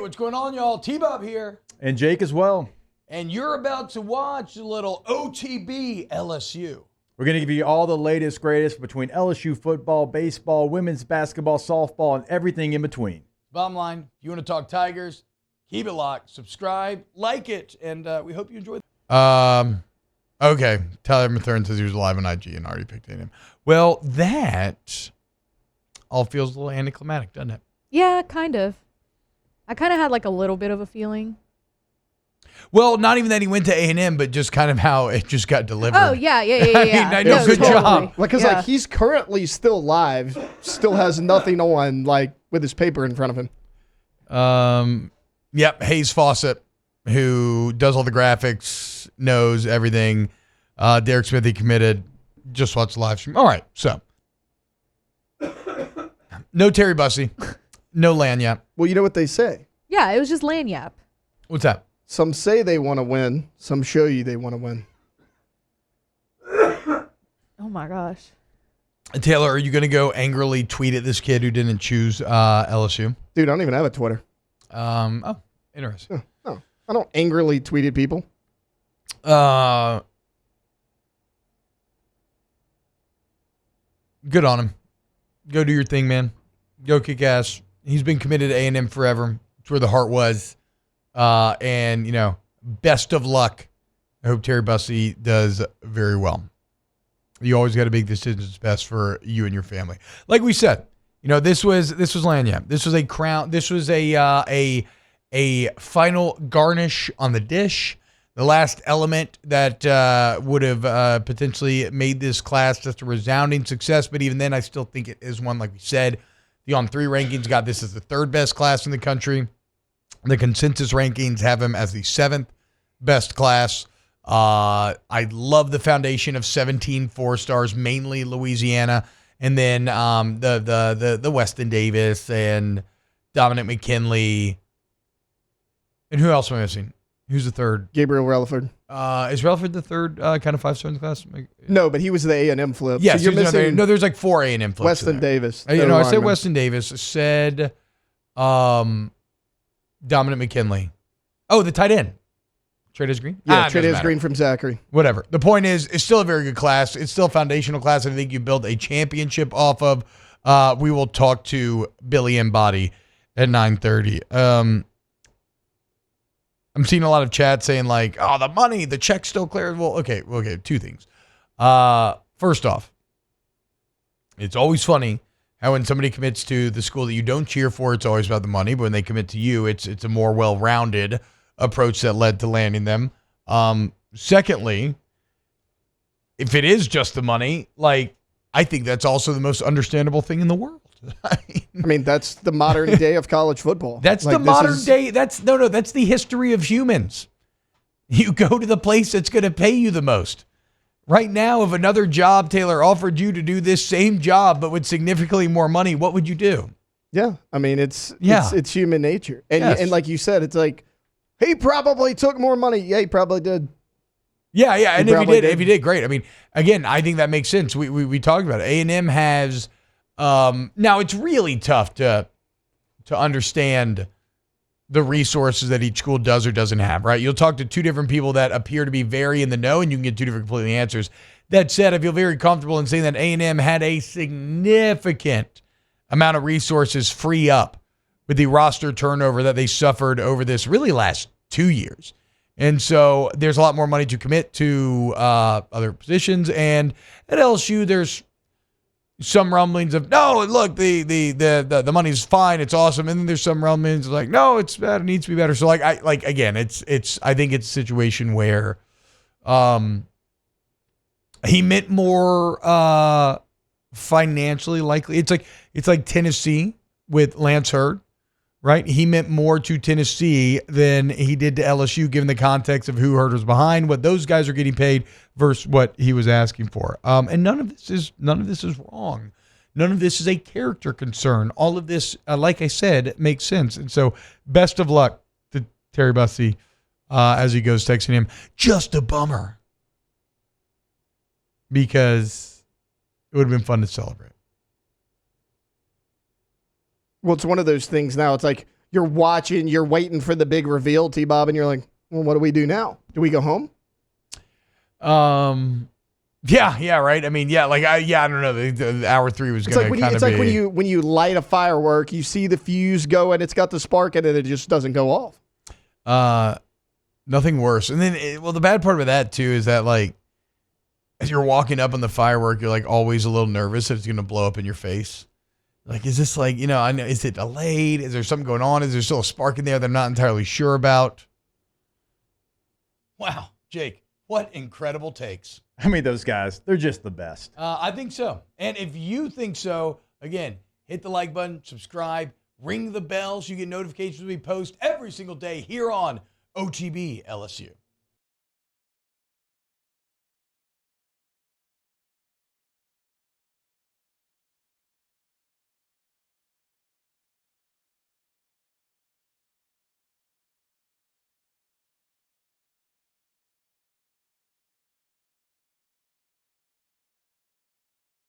what's going on, y'all? T-Bob here. And Jake as well. And you're about to watch a little OTB LSU. We're going to give you all the latest, greatest between LSU football, baseball, women's basketball, softball, and everything in between. Bottom line, if you want to talk Tigers, keep it locked, subscribe, like it, and we hope you enjoy Okay, Tyler Mathern says he was live on IG and already picked him. Well, that all feels a little anticlimactic, doesn't it? Yeah, kind of. I kind of had like a little bit of a feeling. Well, not even that he went to A&M, but just kind of how it just got delivered. Oh, yeah. I mean, I know, good job. Because like he's currently still live, still has nothing on, like with his paper in front of him. Yep, Hayes Fawcett, who does all the graphics, knows everything. Derek Smith, he committed. Just watch the live stream. All right, so. No Terry Bussey. No Lanyap. Well, you know what they say. Yeah, it was just Lanyap. What's that? Some say they want to win. Some show you they want to win. Oh, my gosh. Taylor, are you going to go angrily tweet at this kid who didn't choose LSU? Dude, I don't even have a Twitter. Oh, interesting. No, I don't angrily tweet at people. Good on him. Go do your thing, man. Go kick ass. He's been committed to A&M forever. It's where the heart was. And, you know, best of luck. I hope Terry Bussey does very well. You always got to make decisions best for you and your family. Like we said, you know, this was Lanyap. This was a crown. This was a final garnish on the dish. The last element that would have potentially made this class just a resounding success. But even then, I still think it is one, like we said. The On3 rankings got this as the third best class in the country. The consensus rankings have him as the seventh best class. I love the foundation of 17 4-stars, mainly Louisiana, and then the Weston Davis and Dominic McKinley. And who else am I missing? Who's the third? Gabriel Relaford. Is Relaford the third kind of 5-star in the class? No, but he was the A&M flip. Yes, so you're missing. No, there's like 4 A&M flips. Weston Davis. I said Weston Davis. I said Dominic McKinley. Oh, the tight end. Trades Green? Yeah, Trades Green from Zachary. Whatever. The point is, it's still a very good class. It's still a foundational class. I think you build a championship off of. We will talk to Billy Embody at 9:30. I'm seeing a lot of chat saying like, oh, the money, the check's still clear. Well, okay. Two things. First off, it's always funny how when somebody commits to the school that you don't cheer for, it's always about the money. But when they commit to you, it's a more well-rounded approach that led to landing them. Secondly, if it is just the money, like I think that's also the most understandable thing in the world. I mean, that's the modern day of college football. That's like the modern day. That's the history of humans. You go to the place that's going to pay you the most. Right now, if another job, Taylor, offered you to do this same job but with significantly more money, what would you do? Yeah, I mean, it's human nature. And Yes. and like you said, it's like, he probably took more money. Yeah, he probably did. Yeah. And if he did, great. I mean, again, I think that makes sense. We talked about it. A&M has now it's really tough to understand the resources that each school does or doesn't have, right? You'll talk to two different people that appear to be very in the know, and you can get two different completely answers. That said, I feel very comfortable in saying that A&M had a significant amount of resources free up with the roster turnover that they suffered over this really last 2 years. And so there's a lot more money to commit to other positions. And at LSU, there's some rumblings of, no, look, the money's fine, it's awesome. And then there's some rumblings like, no, it's bad, it needs to be better. So I think it's a situation where he meant more financially likely. It's like Tennessee with Lance Hurd, right? He meant more to Tennessee than he did to LSU, given the context of who Hurd was behind, what those guys are getting paid versus what he was asking for. And none of this is wrong. None of this is a character concern. All of this, like I said, makes sense. And so, best of luck to Terry Bussey as he goes texting him. Just a bummer, because it would have been fun to celebrate. Well, it's one of those things now. It's like you're watching, you're waiting for the big reveal, T-Bob, and you're like, well, what do we do now? Do we go home? Yeah, right. I mean, yeah, like I don't know. The hour 3 was going to kind of be. It's like when you light a firework, you see the fuse go and it's got the spark in it, it just doesn't go off. Nothing worse. And then, the bad part of that too is that like as you're walking up on the firework, you're like always a little nervous that it's going to blow up in your face. Like, is this like, I know, is it delayed? Is there something going on? Is there still a spark in there that I'm not entirely sure about? Wow, Jake, what incredible takes. I mean, those guys, they're just the best. I think so. And if you think so, again, hit the like button, subscribe, ring the bell so you get notifications when we post every single day here on OTB LSU.